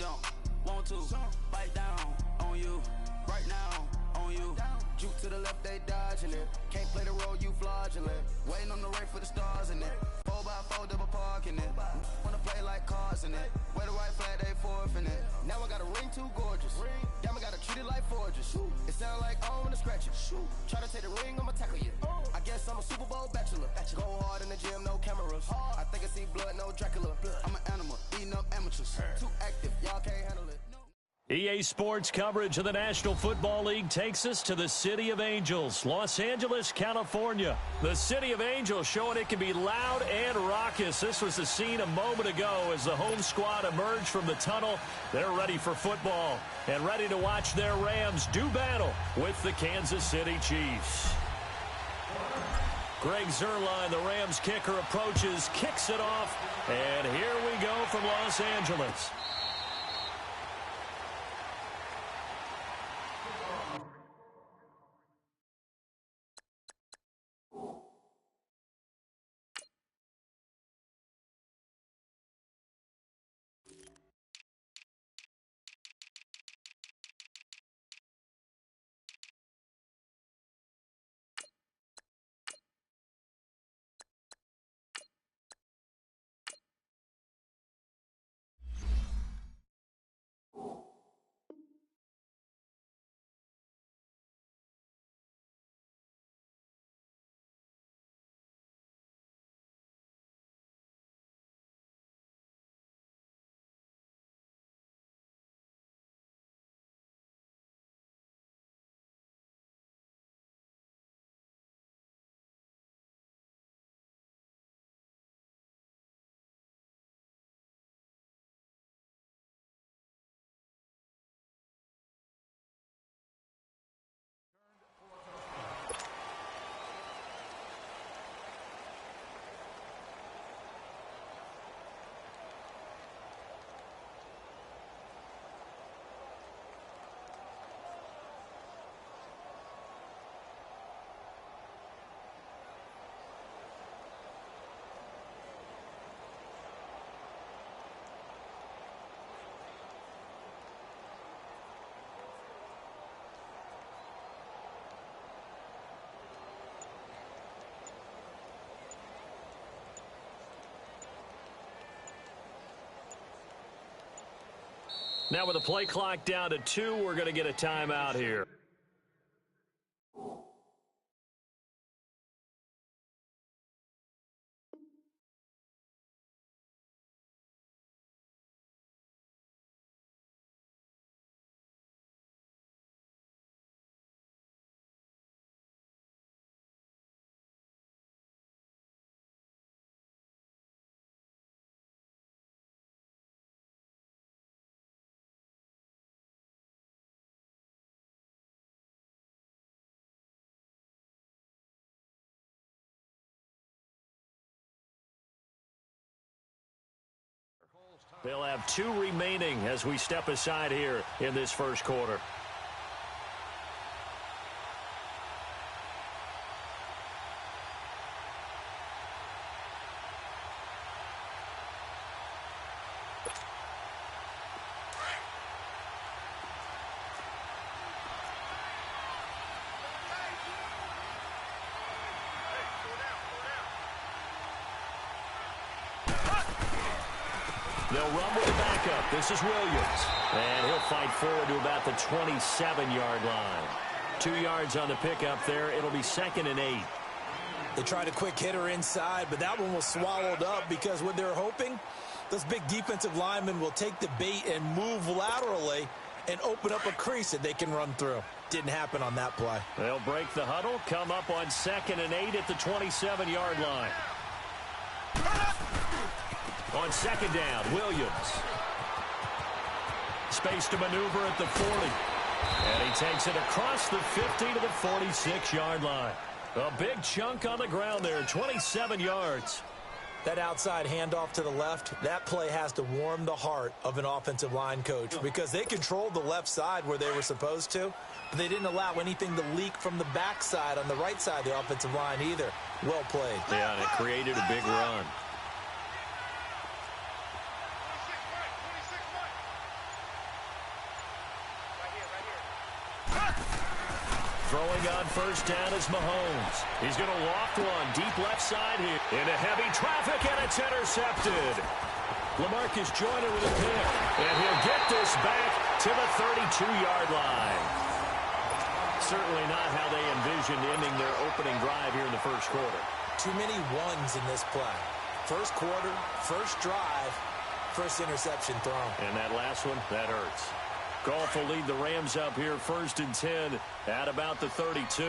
jump, want to, bite down on you, right now, on you. Juke to the left, they dodging it. Can't play the role, you fraudulent. Waiting on the right for the stars in it. 4x4 double parking it. Wanna play like cars in it. Wear the white flag, they forfeit it. Now I got a ring too gorgeous. Damn, I gotta treat it like forges. It sound like I wanna scratch it. Try to take the ring, I'ma tackle you. I guess I'm a Super Bowl bachelor. Go hard in the gym, no cameras. I think I see blood, no Dracula. I'm an animal, eating up amateurs. Too active, y'all can't handle it. EA Sports coverage of the National Football League takes us to the City of Angels, Los Angeles, California. The City of Angels showing it can be loud and raucous. This was the scene a moment ago as the home squad emerged from the tunnel. They're ready for football and ready to watch their Rams do battle with the Kansas City Chiefs. Greg Zuerlein, the Rams kicker, approaches, kicks it off, and here we go from Los Angeles. Now with the play clock down to 2, we're going to get a timeout here. They'll have 2 remaining as we step aside here in this first quarter. They'll run with the backup. This is Williams. And he'll fight forward to about the 27-yard line. 2 yards on the pickup there. It'll be 2nd and 8. They tried a quick hitter inside, but that one was swallowed up because what they're hoping, those big defensive linemen will take the bait and move laterally and open up a crease that they can run through. Didn't happen on that play. They'll break the huddle, come up on 2nd and 8 at the 27-yard line. On 2nd down, Williams. Space to maneuver at the 40. And he takes it across the 50 to the 46-yard line. A big chunk on the ground there, 27 yards. That outside handoff to the left, that play has to warm the heart of an offensive line coach because they controlled the left side where they were supposed to, but they didn't allow anything to leak from the backside on the right side of the offensive line either. Well played. Yeah, and it created a big run. Throwing on first down is Mahomes. He's going to loft one deep left side here. Into heavy traffic, and it's intercepted. LaMarcus Joyner with a pick. And he'll get this back to the 32-yard line. Certainly not how they envisioned ending their opening drive here in the first quarter. Too many ones in this play. First quarter, first drive, first interception thrown. And that last one, that hurts. Goff will lead the Rams up here first and 10 at about the 32.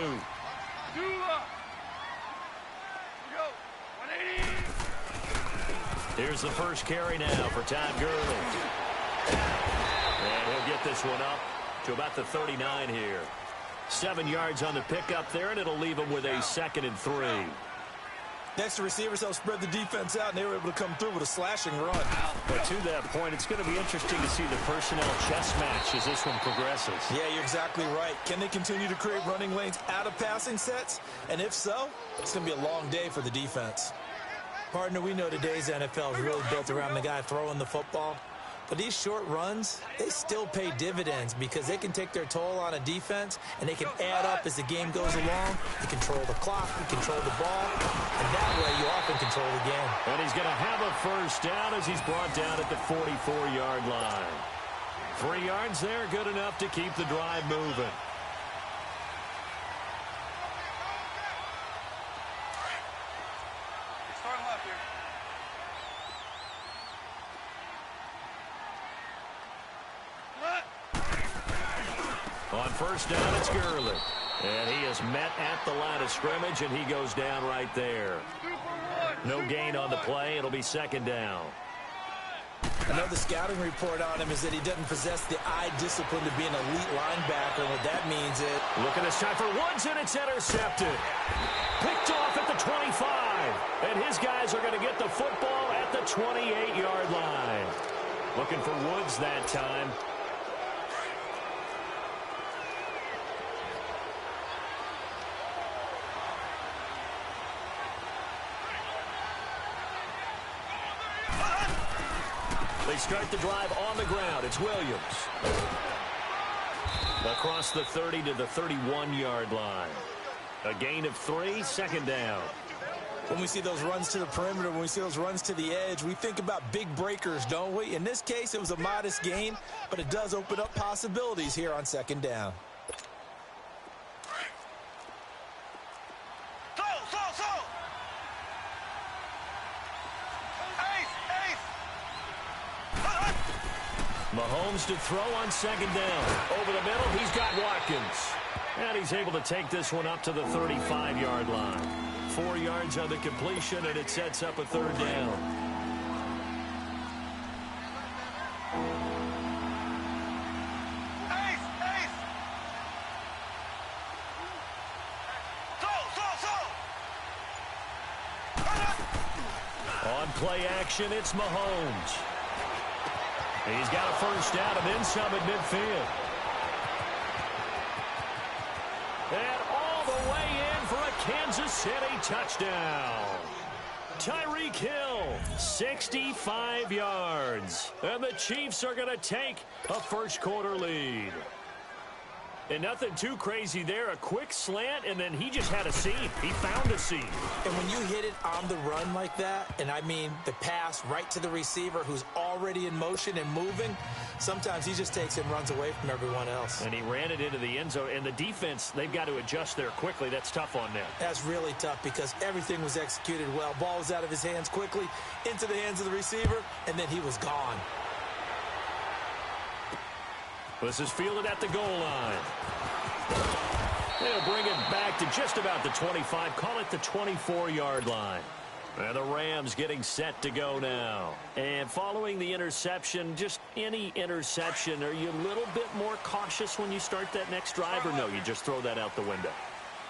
Here's the first carry now for Todd Gurley. And he'll get this one up to about the 39 here. 7 yards on the pickup there, and it'll leave him with a 2nd and 3. Next to receivers, they'll spread the defense out, and they were able to come through with a slashing run. But to that point, it's going to be interesting to see the personnel chess match as this one progresses. Yeah, you're exactly right. Can they continue to create running lanes out of passing sets? And if so, it's going to be a long day for the defense. Partner, we know today's NFL is really built around the guy throwing the football. But these short runs, they still pay dividends because they can take their toll on a defense, and they can add up as the game goes along. You control the clock, you control the ball, and that way you often control the game. And he's going to have a first down as he's brought down at the 44-yard line. 3 yards there, good enough to keep the drive moving. On first down, it's Gurley. And he is met at the line of scrimmage, and he goes down right there. No gain on the play. It'll be 2nd down. I know the scouting report on him is that he doesn't possess the eye discipline to be an elite linebacker. And what that means is... Look at this time for Woods, and it's intercepted. Picked off at the 25. And his guys are going to get the football at the 28-yard line. Looking for Woods that time. They start the drive on the ground. It's Williams. Across the 30 to the 31-yard line. A gain of 3, 2nd down. When we see those runs to the perimeter, when we see those runs to the edge, we think about big breakers, don't we? In this case, it was a modest gain, but it does open up possibilities here on 2nd down. Mahomes to throw on 2nd down. Over the middle, he's got Watkins. And he's able to take this one up to the 35-yard line. 4 yards on the completion, and it sets up a 3rd down. On play action, it's Mahomes. He's got a first down and then some at midfield. And all the way in for a Kansas City touchdown. Tyreek Hill, 65 yards. And the Chiefs are going to take a first quarter lead. And nothing too crazy there. A quick slant, and then he just had a seam. He found a seam. And when you hit it on the run like that, and I mean the pass right to the receiver who's already in motion and moving, sometimes he just takes and runs away from everyone else. And he ran it into the end zone. And the defense, they've got to adjust there quickly. That's tough on them. That's really tough because everything was executed well. Ball was out of his hands quickly, into the hands of the receiver, and then he was gone. This is fielded at the goal line. They'll bring it back to just about the 25. Call it the 24-yard line. And the Rams getting set to go now. And following the interception, just any interception, are you a little bit more cautious when you start that next drive, or no, you just throw that out the window?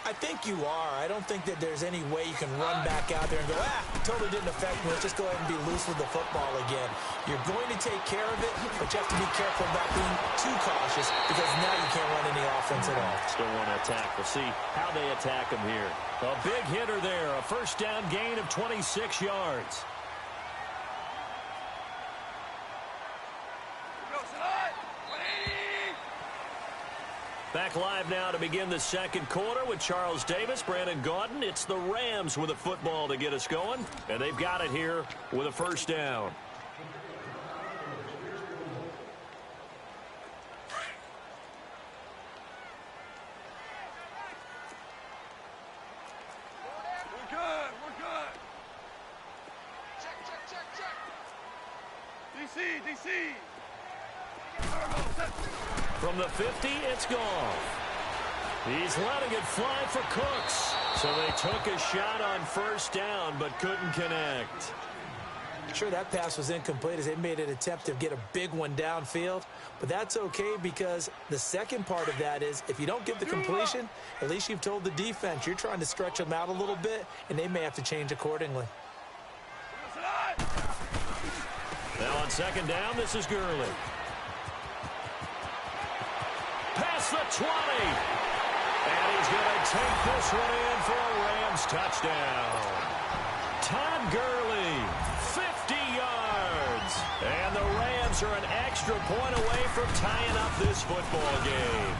I think you are. I don't think that there's any way you can run back out there and go, totally didn't affect me. Let's just go ahead and be loose with the football again. You're going to take care of it, but you have to be careful about being too cautious because now you can't run any offense at all. Still want to attack. We'll see how they attack him here. A big hitter there. A first down gain of 26 yards. Back live now to begin the second quarter with Charles Davis, Brandon Gaudin. It's the Rams with a football to get us going, and they've got it here with a first down. We're good. Check. DC. From the 50, it's gone. He's letting it fly for Cooks. So they took a shot on first down, but couldn't connect. Sure, that pass was incomplete as they made an attempt to get a big one downfield. But that's okay because the second part of that is if you don't get the completion, at least you've told the defense you're trying to stretch them out a little bit, and they may have to change accordingly. Now on second down, this is Gurley. Past the 20. And he's going to take this one in for a Rams touchdown. Todd Gurley, 50 yards. And the Rams are an extra point away from tying up this football game.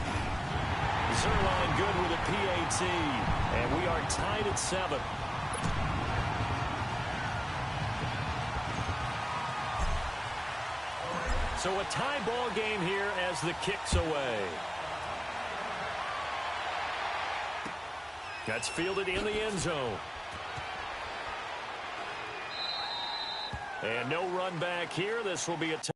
Zerline good with a PAT. And we are tied at 7. So a tie ball game here as the kick's away. That's fielded in the end zone. And no run back here. This will be a tie.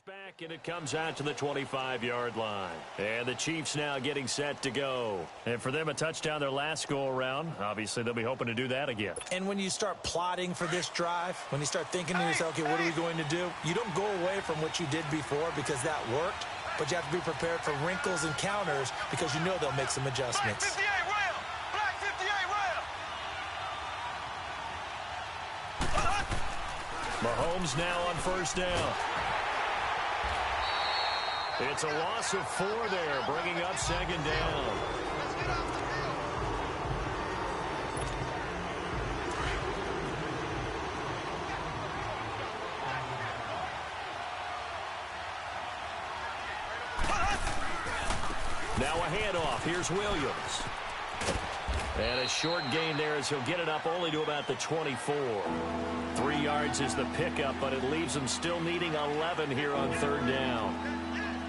Back, and it comes out to the 25-yard line. And the Chiefs now getting set to go. And for them, a touchdown their last go-around. Obviously, they'll be hoping to do that again. And when you start plotting for this drive, when you start thinking to yourself, okay, what are we going to do? You don't go away from what you did before because that worked, but you have to be prepared for wrinkles and counters because you know they'll make some adjustments. Black 58 rail. Mahomes now on first down. It's a loss of 4 there, bringing up second down. Now a handoff. Here's Williams. And a short gain there as he'll get it up only to about the 24. 3 yards is the pickup, but it leaves him still needing 11 here on third down.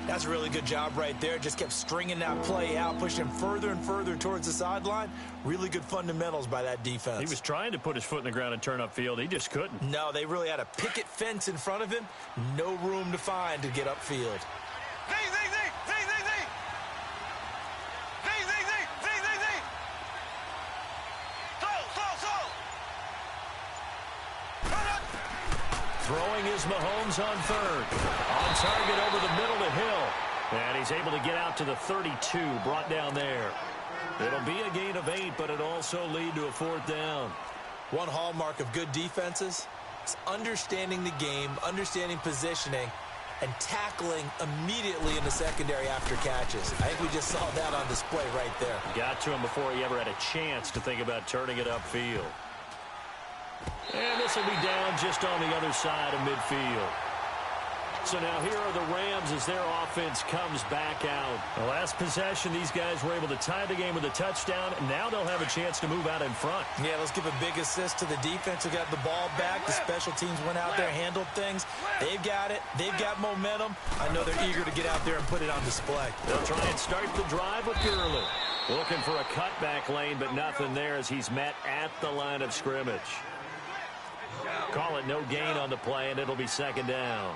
That's a really good job right there. Just kept stringing that play out, pushing him further and further towards the sideline. Really good fundamentals by that defense. He was trying to put his foot in the ground and turn upfield. He just couldn't. No, they really had a picket fence in front of him. No room to find to get upfield. Throwing is Mahomes on third. On target over the middle to Hill. And he's able to get out to the 32, brought down there. It'll be a gain of 8, but it'll also lead to a fourth down. One hallmark of good defenses is understanding the game, understanding positioning, and tackling immediately in the secondary after catches. I think we just saw that on display right there. Got to him before he ever had a chance to think about turning it upfield. And this will be down just on the other side of midfield. So now here are the Rams as their offense comes back out. The last possession, these guys were able to tie the game with a touchdown, and now they'll have a chance to move out in front. Yeah, let's give a big assist to the defense who got the ball back. The special teams went out there, handled things. They've got it. They've got momentum. I know they're eager to get out there and put it on display. They'll try and start the drive with Gurley. Looking for a cutback lane, but nothing there as he's met at the line of scrimmage. Call it no gain on the play, and it'll be second down.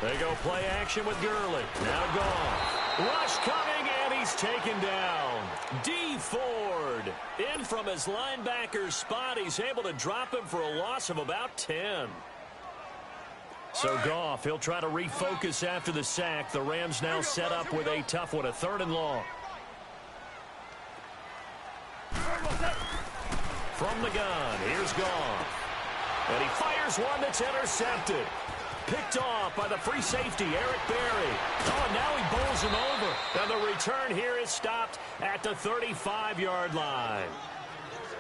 They go play action with Gurley. Now gone. Rush coming, and he's taken down. D. Ford in from his linebacker spot. He's able to drop him for a loss of about 10. So Goff, he'll try to refocus after the sack. The Rams now set up with a tough one, a 3rd and long. From the gun, here's Goff. And he fires one that's intercepted. Picked off by the free safety, Eric Berry. Oh, and now he bowls him over. And the return here is stopped at the 35-yard line.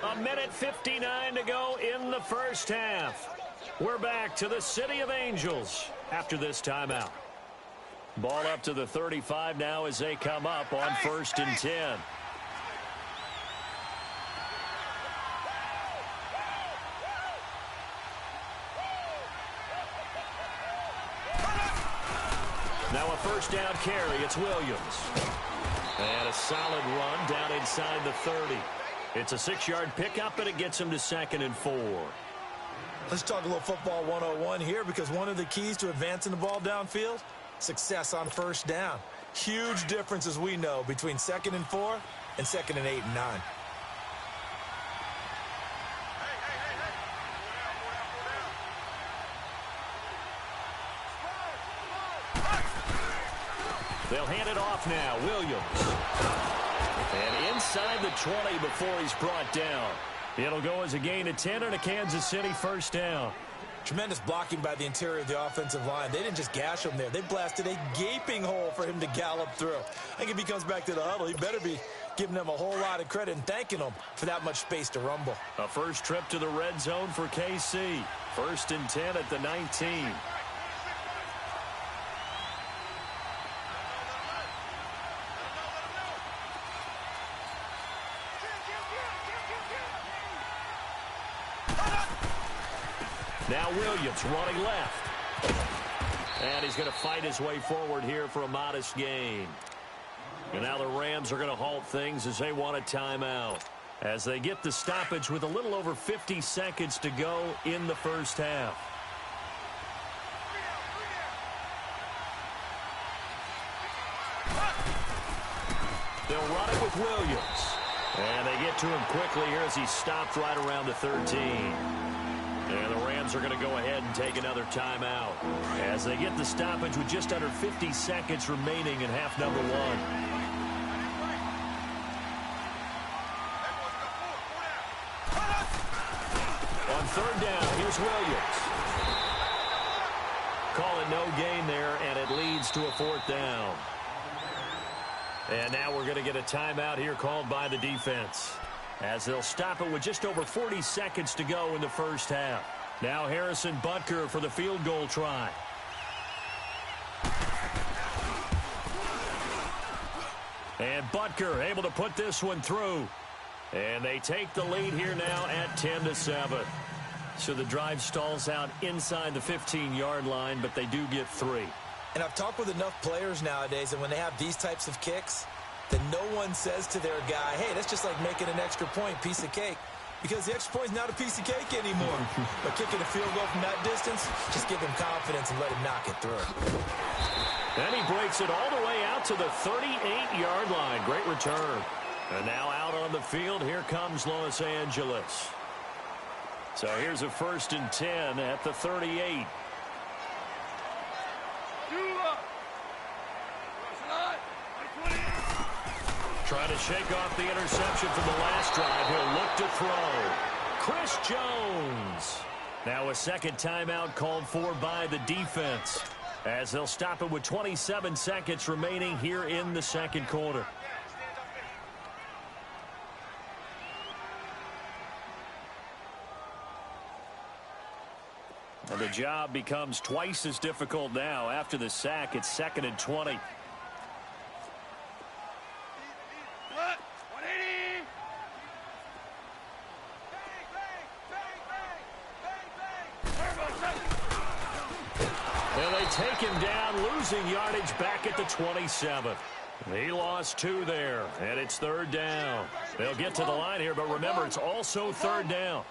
1:59 to go in the first half. We're back to the City of Angels after this timeout. Ball up to the 35 now as they come up on 1st and 10. Now a 1st down carry. It's Williams. And a solid run down inside the 30. It's a 6-yard pickup, and it gets him to 2nd and 4. Let's talk a little football 101 here, because one of the keys to advancing the ball downfield, success on 1st down. Huge difference, as we know, between 2nd and 4 and 2nd and 8 and 9. They'll hand it off now. Williams. And inside the 20 before he's brought down. It'll go as a gain of 10 and a Kansas City 1st down. Tremendous blocking by the interior of the offensive line. They didn't just gash him there. They blasted a gaping hole for him to gallop through. I think if he comes back to the huddle, he better be giving them a whole lot of credit and thanking them for that much space to rumble. A first trip to the red zone for KC. 1st and 10 at the 19. Now Williams running left. And he's going to fight his way forward here for a modest gain. And now the Rams are going to halt things as they want a timeout, as they get the stoppage with a little over 50 seconds to go in the first half. They'll run it with Williams. And they get to him quickly here as he stopped right around the 13. And the Rams are going to go ahead and take another timeout as they get the stoppage with just under 50 seconds remaining in half number 1. On 3rd down, here's Williams. Call it no gain there, and it leads to a 4th down. And now we're going to get a timeout here called by the defense, as they'll stop it with just over 40 seconds to go in the first half. Now Harrison Butker for the field goal try. And Butker able to put this one through. And they take the lead here now at 10-7. So the drive stalls out inside the 15-yard line, but they do get 3. And I've talked with enough players nowadays, and when they have these types of kicks, that no one says to their guy, hey, that's just like making an extra point, piece of cake. Because the extra point is not a piece of cake anymore. But kicking a field goal from that distance, just give him confidence and let him knock it through. Then he breaks it all the way out to the 38-yard line. Great return. And now out on the field, here comes Los Angeles. So here's a 1st and 10 at the 38. Trying to shake off the interception from the last drive. He'll look to throw. Chris Jones. Now a 2nd timeout called for by the defense, as they'll stop it with 27 seconds remaining here in the 2nd quarter. And the job becomes twice as difficult now. After the sack, it's 2nd and 20. Take him down, losing yardage back at the 27. He lost 2 there, and it's 3rd down. They'll get to the line here, but remember, it's also 3rd down.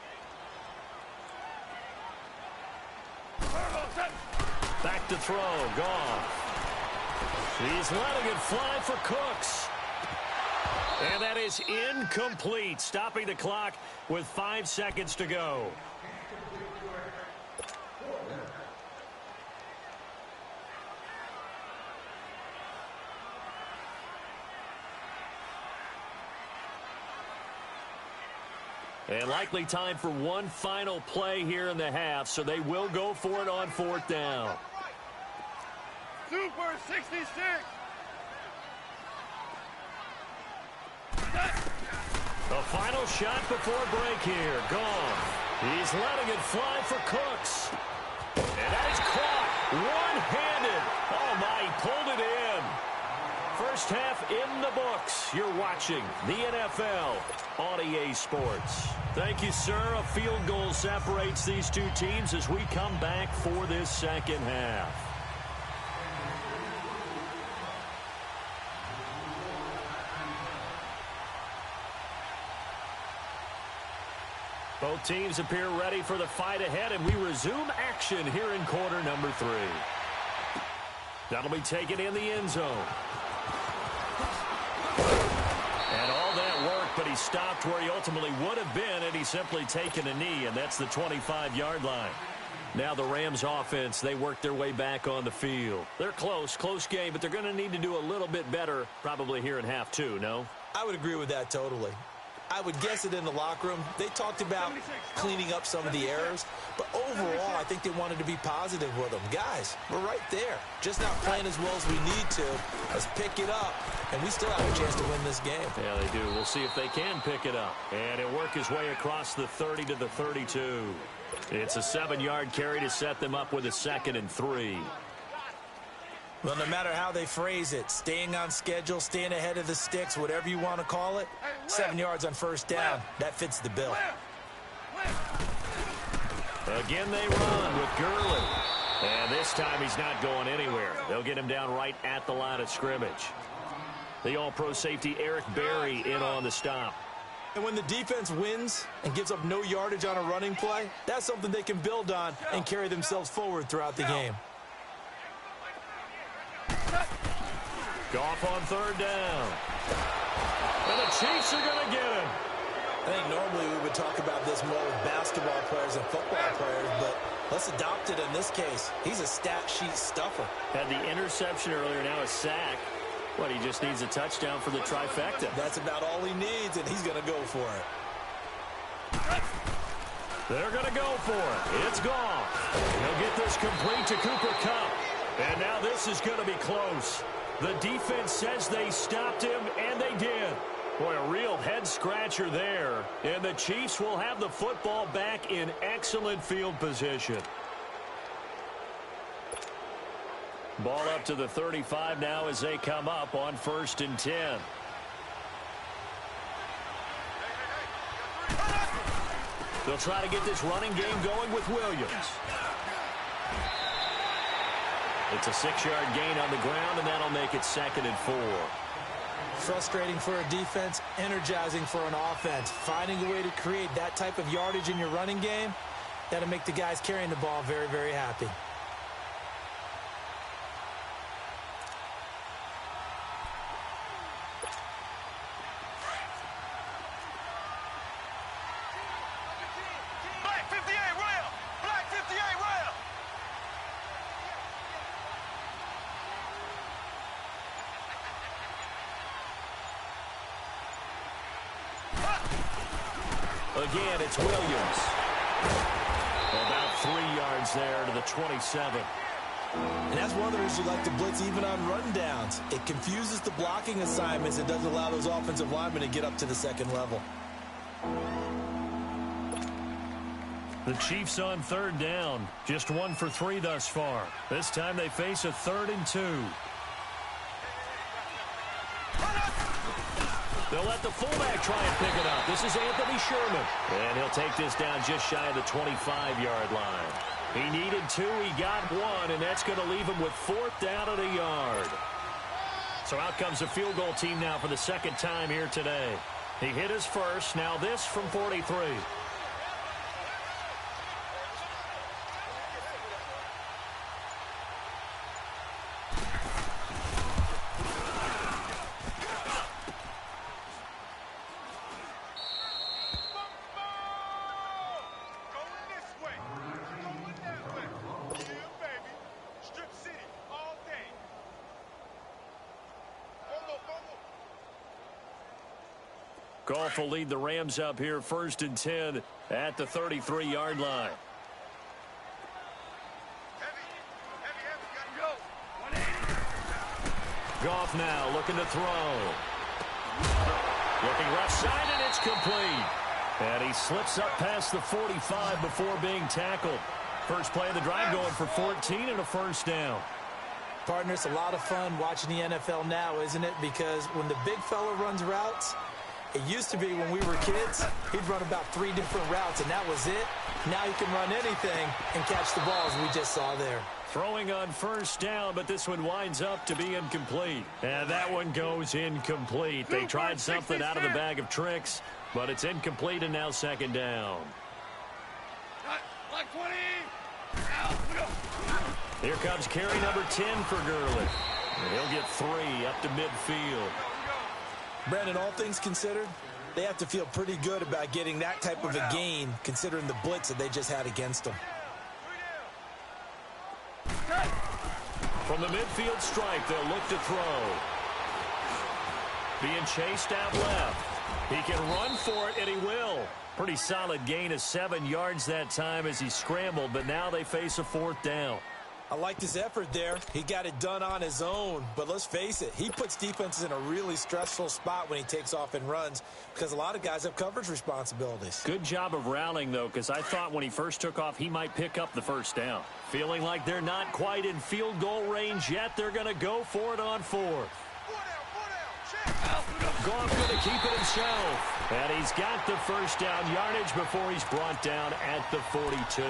Back to throw, Goff. He's letting it fly for Cooks. And that is incomplete, stopping the clock with 5 seconds to go. And likely time for one final play here in the half, so they will go for it on 4th down. Super 66. The final shot before break here. Gone. He's letting it fly for Cooks. And that is caught. One-handed. Oh, my. He pulled it in. First half in the books. You're watching the NFL on EA Sports. Thank you, sir. A field goal separates these two teams as we come back for this second half. Both teams appear ready for the fight ahead, and we resume action here in quarter number 3. That'll be taken in the end zone. And all that work, but he stopped where he ultimately would have been, and he's simply taken a knee, and that's the 25-yard line. Now the Rams offense, they work their way back on the field. They're close game, but they're going to need to do a little bit better probably here in half 2, no? I would agree with that totally. I would guess it in the locker room. They talked about cleaning up some of the errors, but overall, I think they wanted to be positive with them. Guys, we're right there. Just not playing as well as we need to. Let's pick it up, and we still have a chance to win this game. Yeah, they do. We'll see if they can pick it up. And he'll work his way across the 30 to the 32. It's a 7-yard carry to set them up with a 2nd and 3. Well, no matter how they phrase it, staying on schedule, staying ahead of the sticks, whatever you want to call it, 7 yards on 1st down, that fits the bill. Again, they run with Gurley. And this time he's not going anywhere. They'll get him down right at the line of scrimmage. The all-pro safety Eric Berry in on the stop. And when the defense wins and gives up no yardage on a running play, that's something they can build on and carry themselves forward throughout the game. Goff on 3rd down. And the Chiefs are going to get him. I think normally we would talk about this more with basketball players and football players, but let's adopt it in this case. He's a stat sheet stuffer. Had the interception earlier, now a sack. What, he just needs a touchdown for the trifecta. That's about all he needs, and he's going to go for it. They're going to go for it. It's gone. He'll get this complete to Cooper Kupp. And now this is going to be close. The defense says they stopped him, and they did. Boy, a real head-scratcher there. And the Chiefs will have the football back in excellent field position. Ball up to the 35 now as they come up on 1st and 10. They'll try to get this running game going with Williams. It's a 6-yard gain on the ground, and that'll make it 2nd and 4. Frustrating for a defense, energizing for an offense. Finding a way to create that type of yardage in your running game, that'll make the guys carrying the ball very, very happy. Black 58 rail. Black 58 rail. Again, it's Williams. About 3 yards there to the 27. And that's one of the reasons you like to blitz even on rundowns. It confuses the blocking assignments. It doesn't allow those offensive linemen to get up to the 2nd level. The Chiefs on 3rd down. Just 1 for 3 thus far. This time they face a 3rd and 2. They'll let the fullback try and pick it up. This is Anthony Sherman. And he'll take this down just shy of the 25-yard line. He needed 2, he got 1, and that's going to leave him with 4th down at a yard. So out comes the field goal team now for the 2nd time here today. He hit his first, now this from 43. Goff will lead the Rams up here 1st and 10 at the 33-yard line. Goff now looking to throw. Looking left side, and it's complete. And he slips up past the 45 before being tackled. First play of the drive going for 14 and a first down. Partner, it's a lot of fun watching the NFL now, isn't it? Because when the big fella runs routes, it used to be when we were kids, he'd run about 3 different routes, and that was it. Now he can run anything and catch the ball, as we just saw there. Throwing on first down, but this one winds up to be incomplete. And that one goes incomplete. They tried something out of the bag of tricks, but it's incomplete and now second down. Like 20. Here comes carry number 10 for Gurley. And he'll get 3 up to midfield. Brandon, all things considered, they have to feel pretty good about getting that type of a gain, considering the blitz that they just had against them. From the midfield stripe, they'll look to throw. Being chased out left. He can run for it, and he will. Pretty solid gain of 7 yards that time as he scrambled, but now they face a 4th down. I liked his effort there. He got it done on his own. But let's face it, he puts defenses in a really stressful spot when he takes off and runs because a lot of guys have coverage responsibilities. Good job of rallying, though, because I thought when he first took off, he might pick up the first down. Feeling like they're not quite in field goal range yet, they're going to go for it on 4th. Goff going to keep it himself. And he's got the first down yardage before he's brought down at the 42.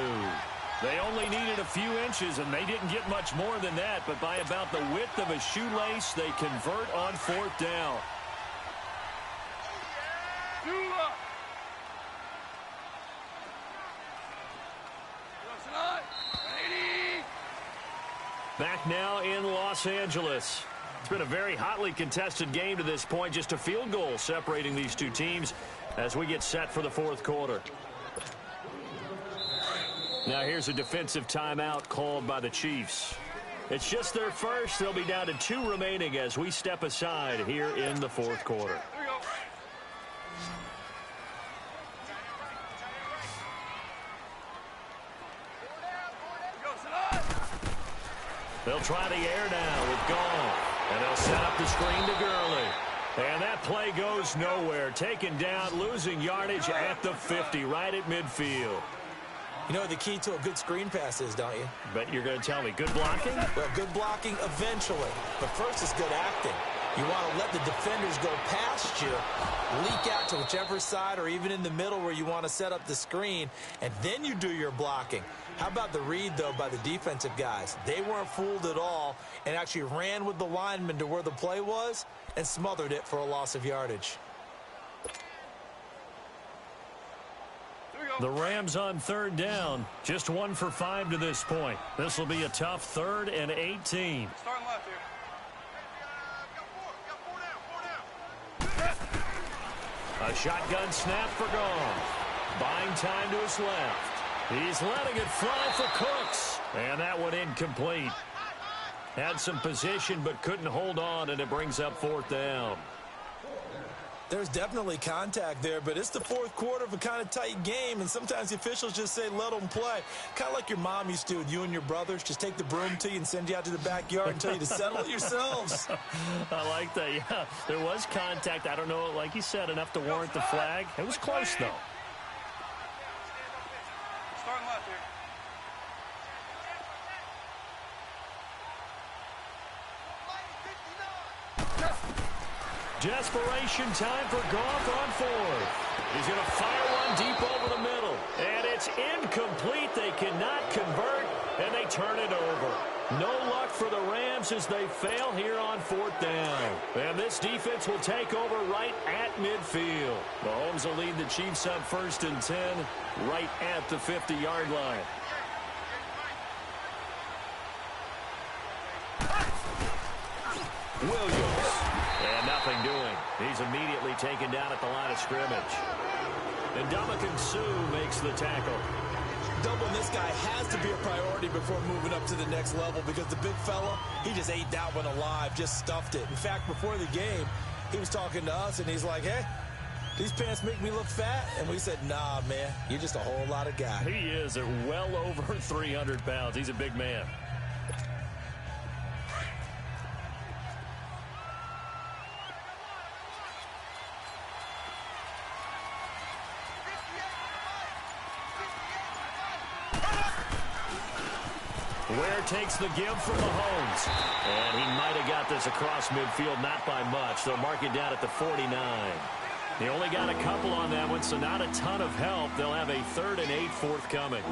They only needed a few inches, and they didn't get much more than that. But by about the width of a shoelace, they convert on 4th down. Back now in Los Angeles. It's been a very hotly contested game to this point. Just a field goal separating these two teams as we get set for the 4th quarter. Now here's a defensive timeout called by the Chiefs. It's just their first. They'll be down to 2 remaining as we step aside here in the 4th quarter. They'll try the air now with Goff. And they'll set up the screen to Gurley. And that play goes nowhere. Taken down, losing yardage at the 50, right at midfield. You know what the key to a good screen pass is, don't you? Bet you're going to tell me. Good blocking? Well, good blocking eventually. But first is good acting. You want to let the defenders go past you, leak out to whichever side or even in the middle where you want to set up the screen, and then you do your blocking. How about the read, though, by the defensive guys? They weren't fooled at all and actually ran with the lineman to where the play was and smothered it for a loss of yardage. The Rams on 3rd down, just 1 for 5 to this point. This will be a tough 3rd and 18. Starting left here. A shotgun snap for Goff. Buying time to his left. He's letting it fly for Cooks. And that one incomplete. Had some position but couldn't hold on, and it brings up 4th down. There's definitely contact there, but it's the 4th quarter of a kind of tight game, and sometimes the officials just say, let them play. Kind of like your mom used to with you and your brothers. Just take the broom to you and send you out to the backyard and tell you to settle it yourselves. I like that, yeah. There was contact. I don't know, like you said, enough to warrant the flag. It was close, though. Starting left here. Desperation time for Goff on 4th. He's going to fire one deep over the middle. And it's incomplete. They cannot convert, and they turn it over. No luck for the Rams as they fail here on 4th down. And this defense will take over right at midfield. Mahomes will lead the Chiefs up 1st and 10 right at the 50-yard line. Williams. And nothing doing. He's immediately taken down at the line of scrimmage. And Ndamukong Suh makes the tackle. Doubling this guy has to be a priority before moving up to the next level because the big fella, he just ate that one alive, just stuffed it. In fact, before the game, he was talking to us, and he's like, hey, These pants make me look fat. And we said, nah, man, you're just a whole lot of guy. He is at well over 300 pounds. He's a big man. Ware takes the give from Mahomes. And he might have got this across midfield, not by much. They'll mark it down at the 49. They only got a couple on that one, so not a ton of help. They'll have a 3rd and 8 forthcoming.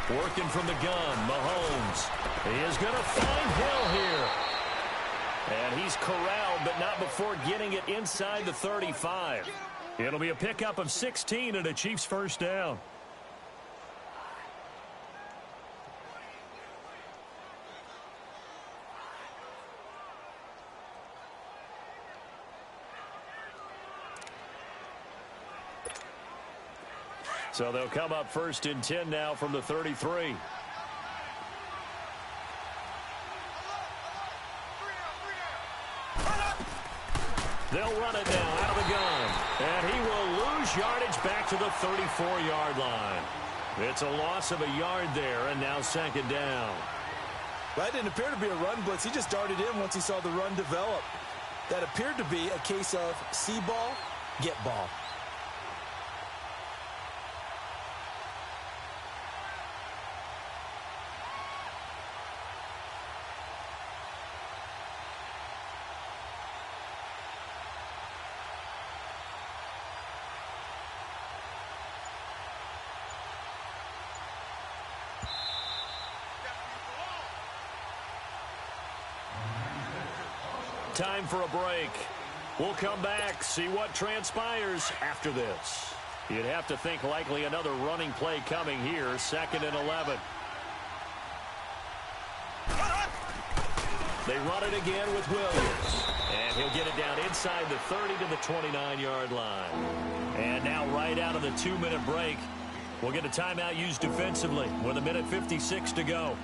Working from the gun, Mahomes. He is going to find Hill here. And he's corralled, but not before getting it inside the 35. It'll be a pickup of 16 and a Chiefs first down. So they'll come up 1st and 10 now from the 33. They'll run it now out of the gun. And he will lose yardage back to the 34-yard line. It's a loss of a yard there, and now 2nd down. That didn't appear to be a run blitz. He just darted in once he saw the run develop. That appeared to be a case of see ball, get ball. Time for a break. We'll come back, see what transpires after this. You'd have to think likely another running play coming here, 2nd and 11. They run it again with Williams. And he'll get it down inside the 30 to the 29-yard line. And now right out of the 2-minute break, we'll get a timeout used defensively with 1:56 to go.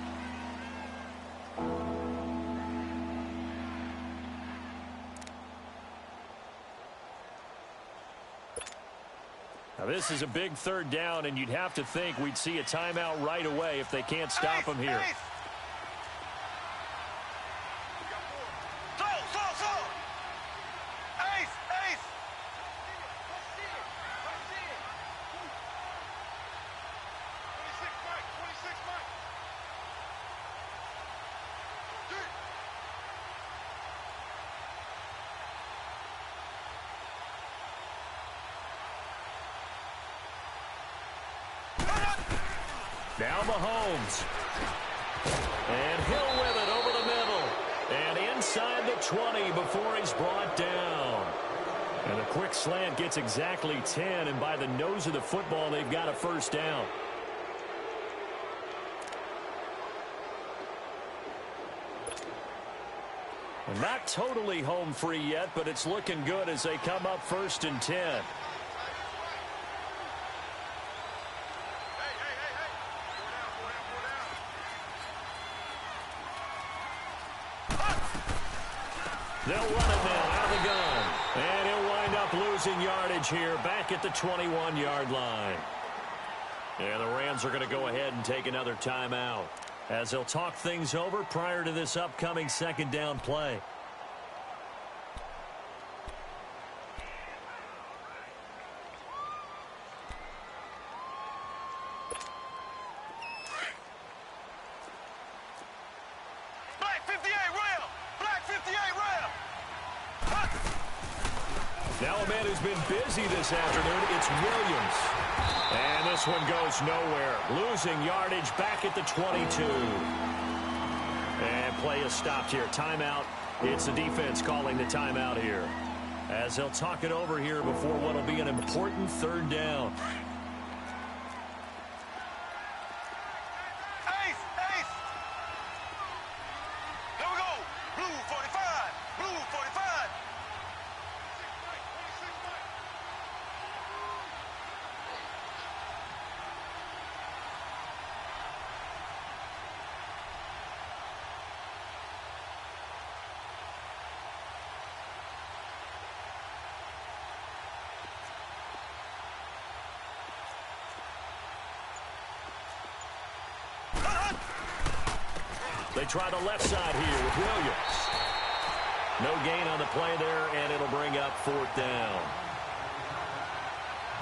Now this is a big 3rd down, and you'd have to think we'd see a timeout right away if they can't stop him here. Now Mahomes. And Hill with it over the middle. And inside the 20 before he's brought down. And a quick slant gets exactly 10. And by the nose of the football, they've got a 1st down. And not totally home free yet, but it's looking good as they come up 1st and 10. They'll run it now out of the gun. And he'll wind up losing yardage here back at the 21-yard line. And the Rams are going to go ahead and take another timeout as they'll talk things over prior to this upcoming 2nd down play. Now a man who's been busy this afternoon, it's Williams. And this one goes nowhere. Losing yardage back at the 22. And play is stopped here. Timeout. It's the defense calling the timeout here, as they'll talk it over here before what will be an important 3rd down. They try the left side here with Williams. No gain on the play there, and it'll bring up 4th down.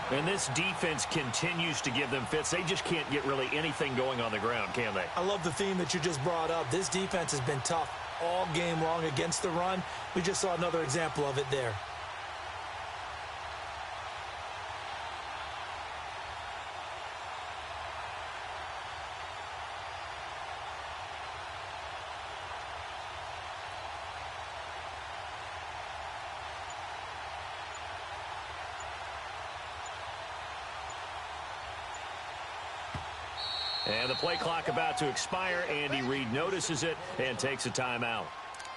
And this defense continues to give them fits. They just can't get really anything going on the ground, can they? I love the theme that you just brought up. This defense has been tough all game long against the run. We just saw another example of it there. And the play clock about to expire. Andy Reid notices it and takes a timeout.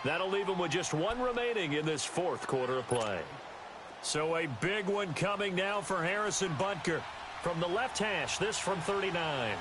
That'll leave him with just 1 remaining in this 4th quarter of play. So a big one coming now for Harrison Butker. From the left hash, this from 39.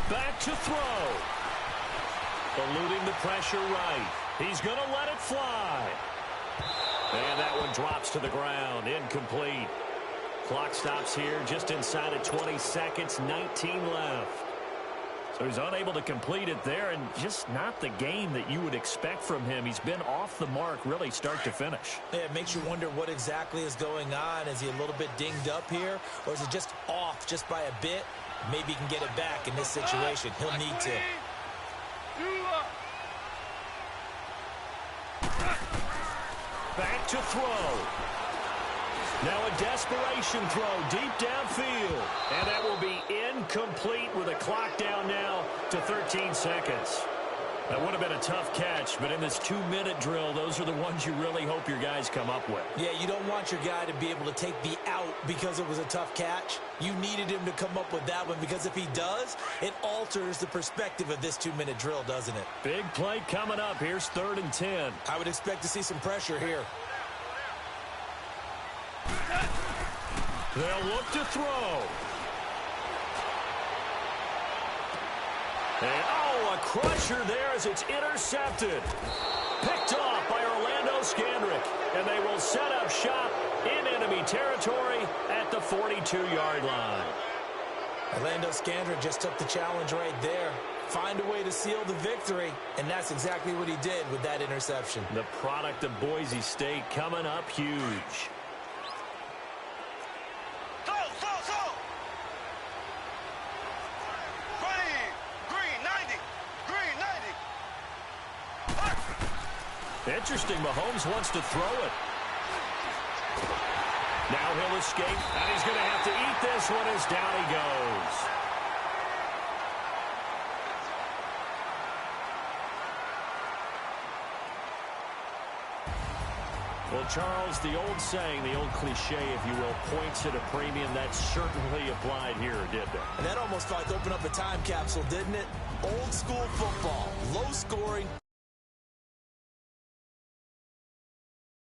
Back to throw. Eluding the pressure right. He's going to let it fly. And that one drops to the ground. Incomplete. Clock stops here just inside of 20 seconds. 19 left. So he's unable to complete it there, and just not the game that you would expect from him. He's been off the mark really start to finish. Yeah, it makes you wonder what exactly is going on. Is he a little bit dinged up here, or is it just off just by a bit? Maybe he can get it back in this situation. He'll need to. Back to throw. Now a desperation throw deep downfield. And that will be incomplete with a clock down now to 13 seconds. That would have been a tough catch, but in this 2-minute drill, those are the ones you really hope your guys come up with. Yeah, you don't want your guy to be able to take the out because it was a tough catch. You needed him to come up with that one, because if he does, it alters the perspective of this 2-minute drill, doesn't it? Big play coming up. Here's 3rd and 10. I would expect to see some pressure here. They'll look to throw. And, a crusher there as it's intercepted. Picked off by Orlando Scandrick. And they will set up shop in enemy territory at the 42-yard line. Orlando Scandrick just took the challenge right there. Find a way to seal the victory, and that's exactly what he did with that interception. The product of Boise State coming up huge. Interesting, Mahomes wants to throw it. Now he'll escape, and he's going to have to eat this one as down he goes. Well, Charles, the old saying, the old cliche, if you will, points at a premium, that certainly applied here, didn't it? And that almost like opened up a time capsule, didn't it? Old school football, low scoring,